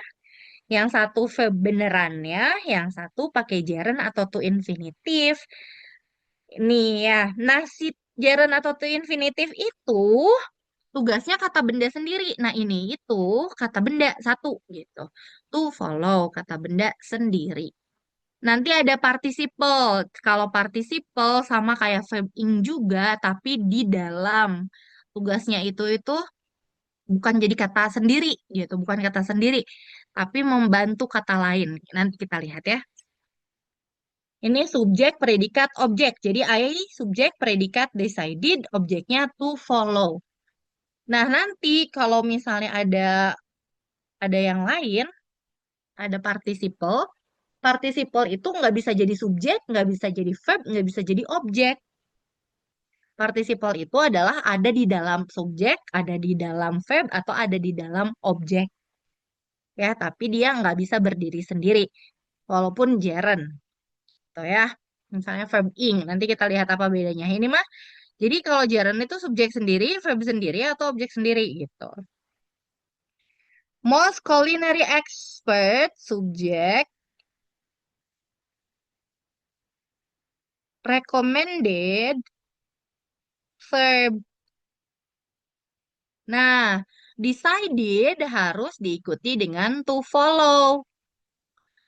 yang satu verb benerannya, yang satu pakai gerund atau to infinitive. Nih ya, si gerund atau to infinitive itu tugasnya kata benda sendiri. Nah, ini itu kata benda satu gitu. To follow kata benda sendiri. Nanti ada participle. Kalau participle sama kayak verb ing juga, tapi di dalam tugasnya itu bukan jadi kata sendiri gitu, bukan kata sendiri, tapi membantu kata lain. Nanti kita lihat ya. Ini subjek, predikat, objek. Jadi I subjek, predikat, decided, objeknya to follow. Nah, nanti kalau misalnya ada yang lain, ada participle. Participle itu nggak bisa jadi subjek, nggak bisa jadi verb, nggak bisa jadi objek. Participle itu adalah ada di dalam subjek, ada di dalam verb, atau ada di dalam objek. Ya, tapi dia nggak bisa berdiri sendiri. Walaupun gerund. Tuh ya. Misalnya verb ing. Nanti kita lihat apa bedanya. Ini mah, jadi kalau gerund itu subjek sendiri, verb sendiri, atau objek sendiri gitu. Most culinary expert, subjek, recommended, verb. Nah, decided harus diikuti dengan to follow.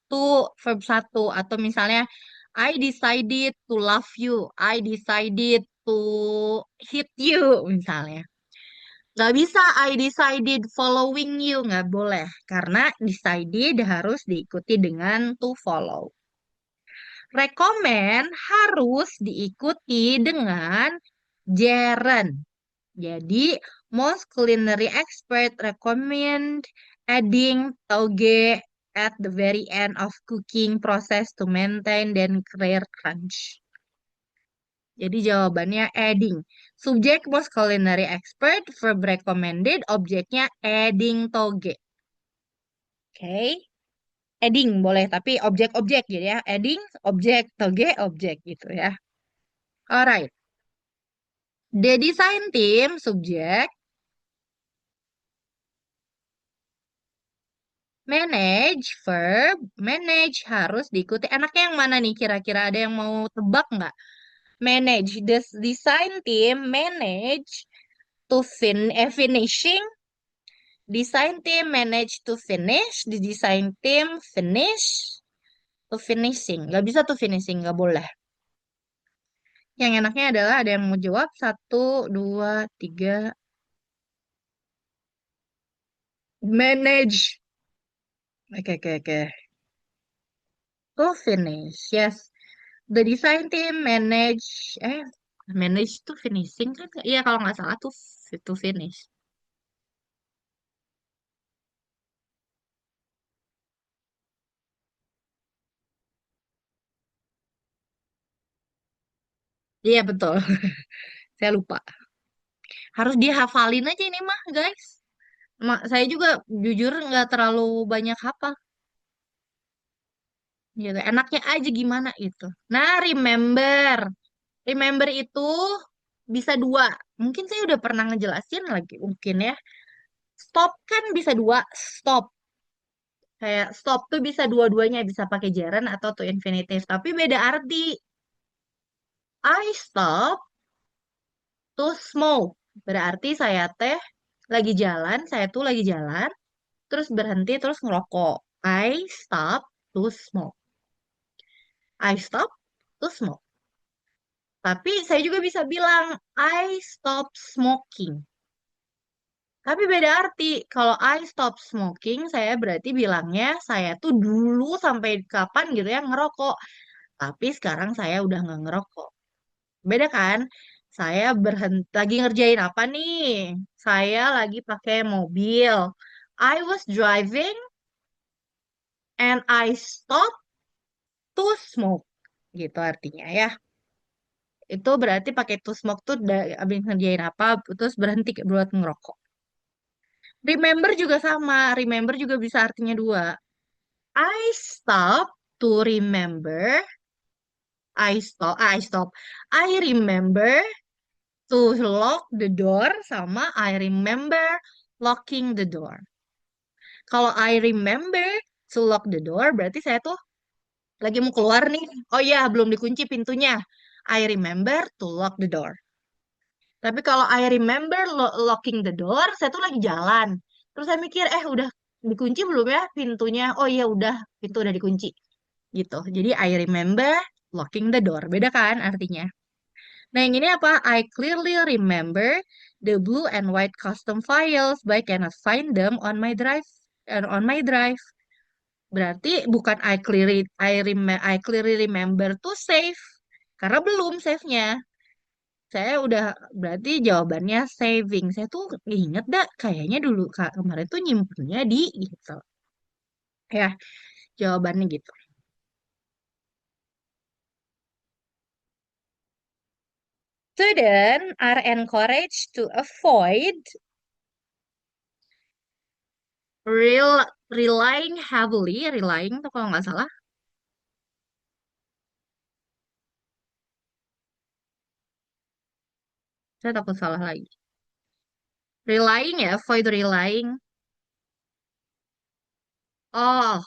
To verb satu. Atau misalnya, I decided to love you. I decided to hit you, misalnya. Nggak bisa I decided following you. Nggak boleh. Karena decided harus diikuti dengan to follow. Recommend harus diikuti dengan gerund. Jadi, most culinary expert recommend adding tauge at the very end of cooking process to maintain dan clear crunch. Jadi jawabannya adding. Subjek most culinary expert, verb recommended, objeknya adding toge. Oke. Adding boleh, tapi objek-objek gitu ya. Adding, objek, toge, objek gitu ya. Alright. The design team, subjek, manage, verb, manage harus diikuti. Enaknya yang mana nih kira-kira? Ada yang mau tebak nggak? Manage, the design team, manage to finishing. Design team manage to finish. The design team finish to finishing. Nggak bisa to finishing, nggak boleh. Yang enaknya adalah ada yang mau jawab. 1, 2, 3. Manage. Oke, oke, oke. To finish, yes. The design team manage to finishing kan? Iya, kalau nggak salah tuh to finish. Iya, betul. Saya lupa. Harus dihafalin aja ini mah, guys. Saya juga jujur nggak terlalu banyak hafal. Gitu. Enaknya aja gimana itu. Nah, remember. Remember itu bisa dua. Mungkin saya udah pernah ngejelasin lagi, mungkin ya. Stop kan bisa dua, stop. Kayak stop tuh bisa dua-duanya, bisa pakai gerund atau to infinitive. Tapi beda arti. I stop to smoke. Berarti saya teh lagi jalan, saya tuh lagi jalan, terus berhenti, terus ngerokok. I stop to smoke. I stop to smoke. Tapi saya juga bisa bilang I stop smoking. Tapi beda arti. Kalau I stop smoking, saya berarti bilangnya saya tuh dulu sampai kapan gitu ya ngerokok. Tapi sekarang saya udah nggak ngerokok. Beda kan? Saya berhenti lagi ngerjain apa nih? Saya lagi pakai mobil. I was driving and I stopped to smoke. Gitu artinya ya. Itu berarti pakai to smoke tuh abis ngerjain apa, terus berhenti buat ngerokok. Remember juga sama. Remember juga bisa artinya dua. I stop to remember. I remember to lock the door sama I remember locking the door. Kalau I remember to lock the door berarti saya tuh lagi mau keluar nih. Oh iya, belum dikunci pintunya. I remember to lock the door. Tapi kalau I remember locking the door, saya tuh lagi jalan. Terus saya mikir, udah dikunci belum ya pintunya? Oh iya udah, pintu udah dikunci. Gitu. Jadi I remember locking the door. Beda kan artinya? Nah, yang ini apa? I clearly remember the blue and white custom files, but I cannot find them on my drive. Berarti bukan I clearly remember to save. Karena belum save-nya. Saya udah berarti jawabannya saving. Saya tuh inget dah kayaknya dulu Kak kemarin tuh nyimpennya di gitu. Ya, jawabannya gitu. Students are encouraged to avoid relying tuh kalau nggak salah. Saya takut salah lagi. Relying ya, avoid relying. Oh,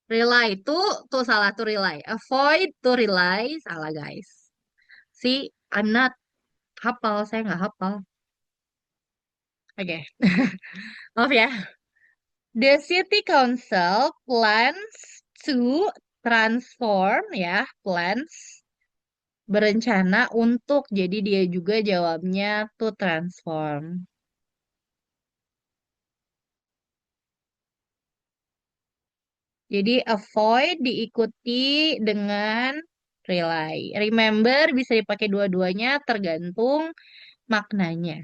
rely tuh salah tuh rely. Avoid tuh rely, salah guys. See, I'm not hafal, saya nggak hafal. Oke, maaf ya. The city council plans to transform ya, plans berencana untuk jadi dia juga jawabnya to transform. Jadi avoid diikuti dengan rely. Remember bisa dipakai dua-duanya tergantung maknanya.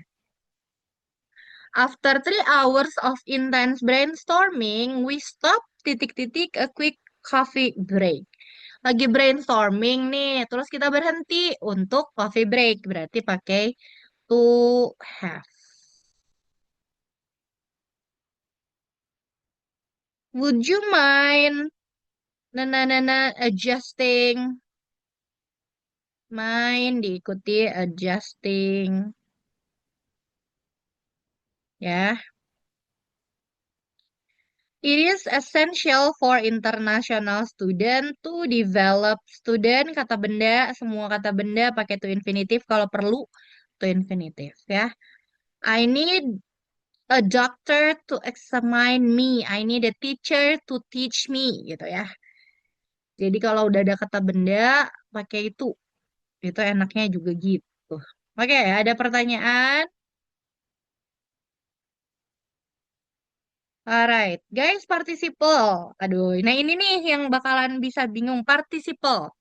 After 3 hours of intense brainstorming, we stop titik-titik a quick coffee break. Lagi brainstorming nih, terus kita berhenti untuk coffee break. Berarti pakai to have. Would you mind adjusting? Mind diikuti adjusting. Ya. It is essential for international student to develop student kata benda, semua kata benda pakai to infinitive kalau perlu to infinitive ya. I need a doctor to examine me. I need a teacher to teach me gitu ya. Jadi kalau udah ada kata benda pakai itu. Itu enaknya juga gitu. Oke, ada pertanyaan? Alright, guys, participle. Aduh, nah ini nih yang bakalan bisa bingung. Participle.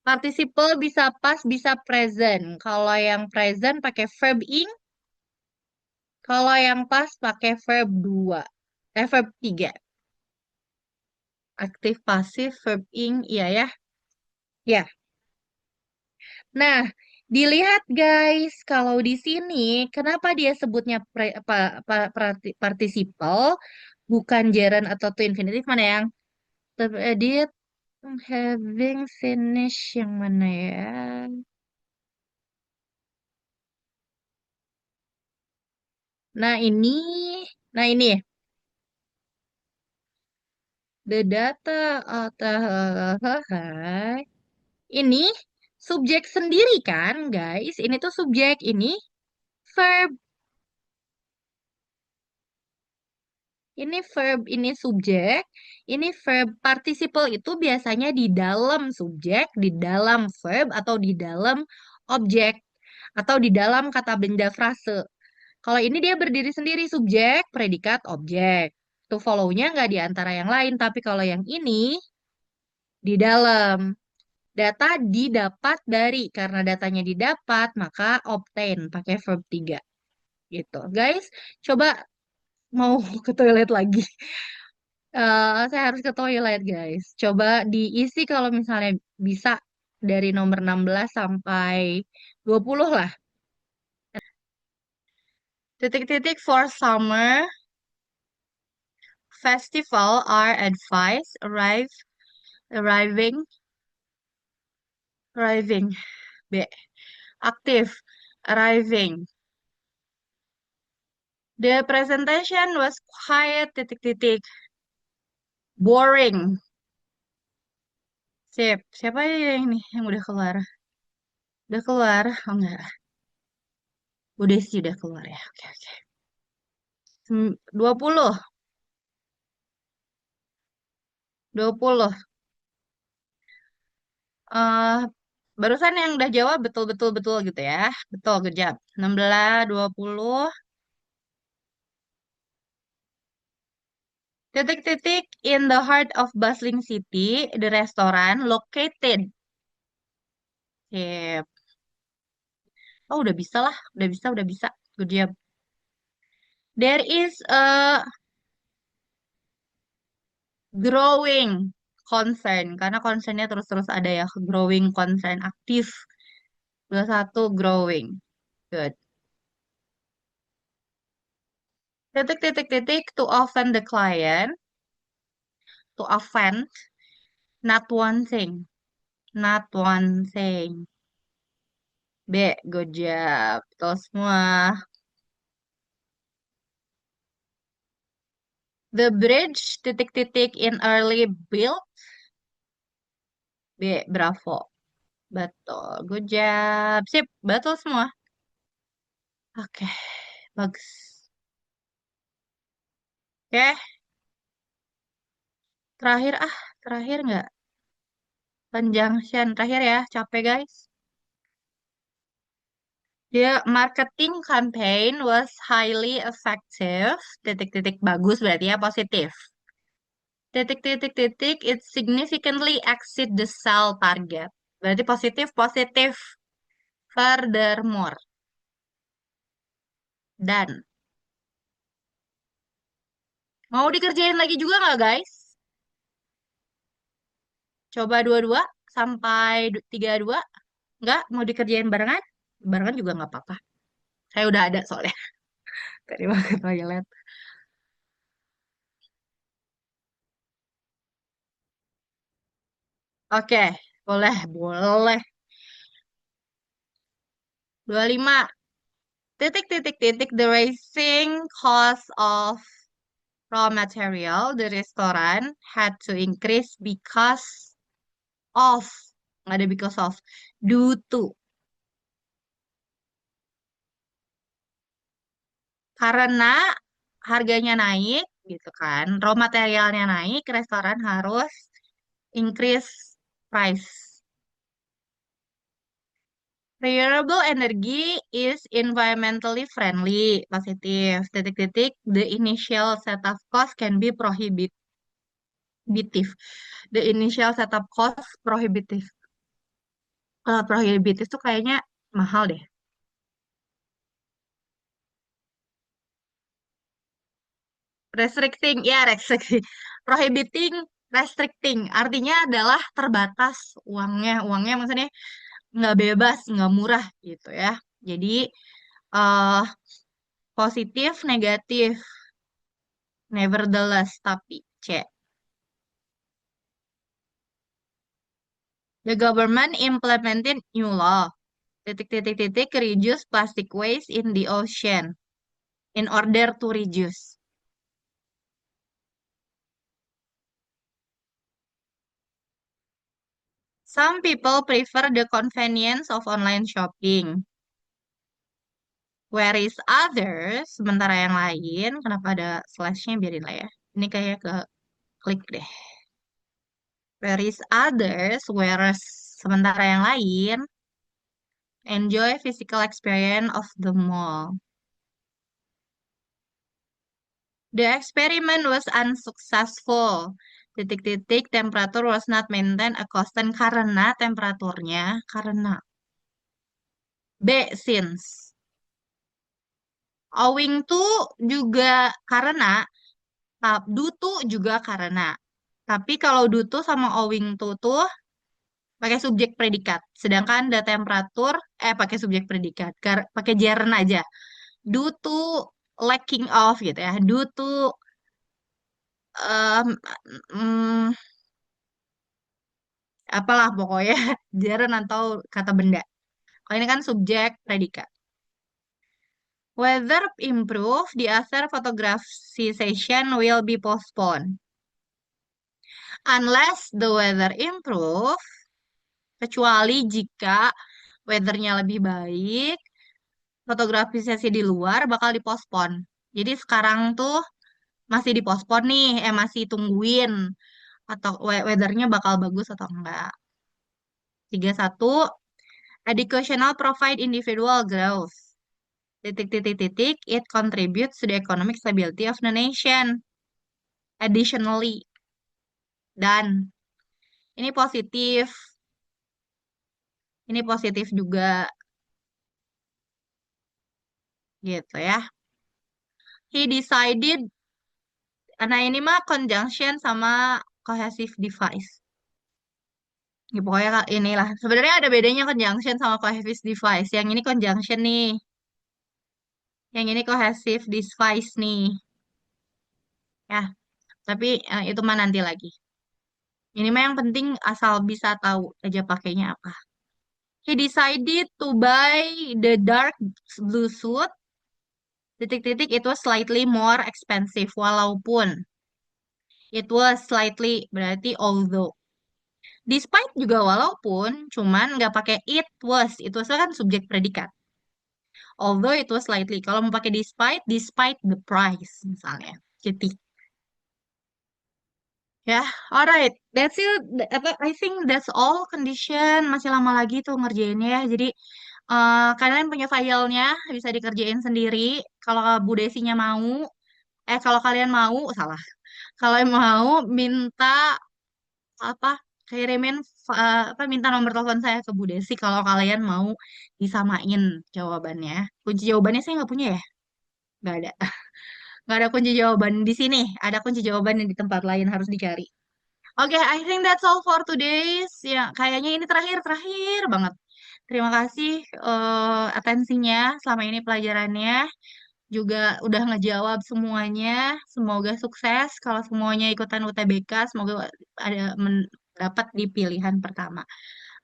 Participle bisa past, bisa present. Kalau yang present pakai verb ing, kalau yang past pakai verb 2. Verb 3. Aktif pasif verb ing, iya ya. Ya. Nah, dilihat guys, kalau di sini kenapa dia sebutnya participle bukan gerund atau to infinitive mana yang edit having finish yang mana ya? Nah ini, nah ini the data of the ini subjek sendiri kan, guys? Ini tuh subjek, ini verb, ini subjek, ini verb. Participle itu biasanya di dalam subjek, di dalam verb, atau di dalam objek, atau di dalam kata benda frase. Kalau ini dia berdiri sendiri, subjek, predikat, objek. To follow-nya nggak di antara yang lain, tapi kalau yang ini di dalam. Data didapat dari, karena datanya didapat, maka obtain, pakai verb 3. Gitu. Guys, coba mau ke toilet lagi. Saya harus ke toilet, guys. Coba diisi kalau misalnya bisa dari nomor 16 sampai 20 lah. Titik-titik for summer festival are advised arriving, arriving. B. Active, arriving. The presentation was quiet, titik-titik. Boring. Sip. Siapa yang ini yang udah keluar? Udah keluar? Oh enggak. Udah sih udah keluar ya. Oke, oke. 20. 20. eh Barusan yang udah jawab betul-betul betul gitu ya. Betul, kejap. 16, 20. Titik-titik in the heart of bustling city, the restaurant located. Sip. Oh, udah bisa lah. Udah bisa, udah bisa. Good job. There is a growing concern. Karena concernnya terus-terus ada ya. Growing concern aktif. 21 growing. Good. Titik-titik-titik to offend the client. To offend. Not one thing. Not one thing. B. Good job. Betul semua. The bridge titik-titik in early build. B. Bravo. Betul. Good job. Sip. Betul semua. Oke. Bagus. Oke. Terakhir ah. Terakhir nggak? Conjunction. Terakhir ya. Capek guys. The marketing campaign was highly effective. Titik-titik bagus berarti ya positif. Titik-titik-titik it significantly exceed the sell target. Berarti positif positif. Furthermore. Dan mau dikerjain lagi juga nggak guys? Coba dua-dua sampai 32. Nggak mau dikerjain barengan? Barengan juga nggak apa-apa. Saya udah ada soalnya. Tadi banget toilet. Oke, boleh, boleh. 25. Titik-titik-titik the rising cost of raw material, the restaurant had to increase because of, nggak ada because of, due to, karena harganya naik gitu kan, raw materialnya naik, restoran harus increase price. Renewable energy is environmentally friendly, positif. Titik-titik, the initial setup cost can be prohibitive. The initial setup cost prohibitive. Kalau prohibitif tuh kayaknya mahal deh. Restricting, ya restricting. Prohibiting, restricting. Artinya adalah terbatas uangnya. Uangnya maksudnya nggak bebas, nggak murah gitu ya. Jadi eh positif, negatif. Nevertheless, tapi C. The government implemented new law. Titik titik titik reduce plastic waste in the ocean. in order to reduce. Some people prefer the convenience of online shopping, whereas others, sementara yang lain, kenapa ada slashnya biarin lah ya. Ini kayak ke klik deh. Whereas sementara yang lain, enjoy physical experience of the mall. The experiment was unsuccessful. Titik-titik temperature was not maintained a constant karena temperaturnya karena B since owing to juga karena due to juga karena tapi kalau due to sama owing to tuh pakai subjek predikat sedangkan the temperature pakai subjek predikat pakai gerund aja due to lacking of gitu ya due to um, mm, apalah pokoknya gerund atau kata benda. Kalau ini kan subjek predikat. Weather improve, the other photography session will be postponed. Unless the weather improve, kecuali jika weathernya lebih baik, fotografi sesi di luar bakal dipospon. Jadi sekarang tuh masih dipospon nih, masih tungguin atau weathernya bakal bagus atau enggak. 31, educational provide individual growth. Titik-titik-titik, it contributes to the economic stability of the nation. Additionally, dan ini positif juga gitu ya. He decided, nah ini mah conjunction sama cohesive device. Ya, pokoknya inilah. Sebenarnya ada bedanya conjunction sama cohesive device. Yang ini conjunction nih. Yang ini cohesive device nih. Ya, tapi itu mah nanti lagi. Ini mah yang penting asal bisa tahu aja pakainya apa. He decided to buy the dark blue suit. Titik-titik itu slightly more expensive. Walaupun. It was slightly berarti although. Despite juga walaupun, cuman nggak pakai it was kan subjek predikat. Although it was slightly. Kalau mau pakai despite the price misalnya. Jadi, ya, alright. That's it. I think that's all condition. Masih lama lagi tuh ngerjainnya ya. Jadi, kalian punya filenya, bisa dikerjain sendiri. Kalau Bu Desinya mau, kalau kalian mau, salah. Kalau mau, minta apa kirimin minta nomor telepon saya ke Bu Desi kalau kalian mau disamain jawabannya. Kunci jawabannya saya nggak punya ya, nggak ada. Nggak ada kunci jawaban di sini. Ada kunci jawaban yang di tempat lain harus dicari. Oke, I think that's all for today. Ya, kayaknya ini terakhir banget. Terima kasih atensinya selama ini pelajarannya. Juga udah ngejawab semuanya. Semoga sukses. Kalau semuanya ikutan UTBK, semoga ada mendapat di pilihan pertama.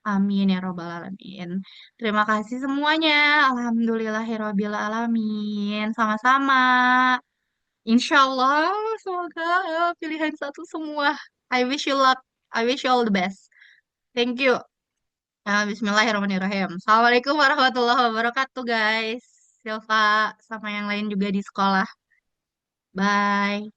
Amin ya robbal alamin. Terima kasih semuanya. Alhamdulillahirobbil alamin. Sama-sama. Insya Allah, semoga pilihan satu semua. I wish you luck. I wish you all the best. Thank you. Bismillahirrahmanirrahim. Assalamualaikum warahmatullahi wabarakatuh, guys. Silva sama yang lain juga di sekolah. Bye.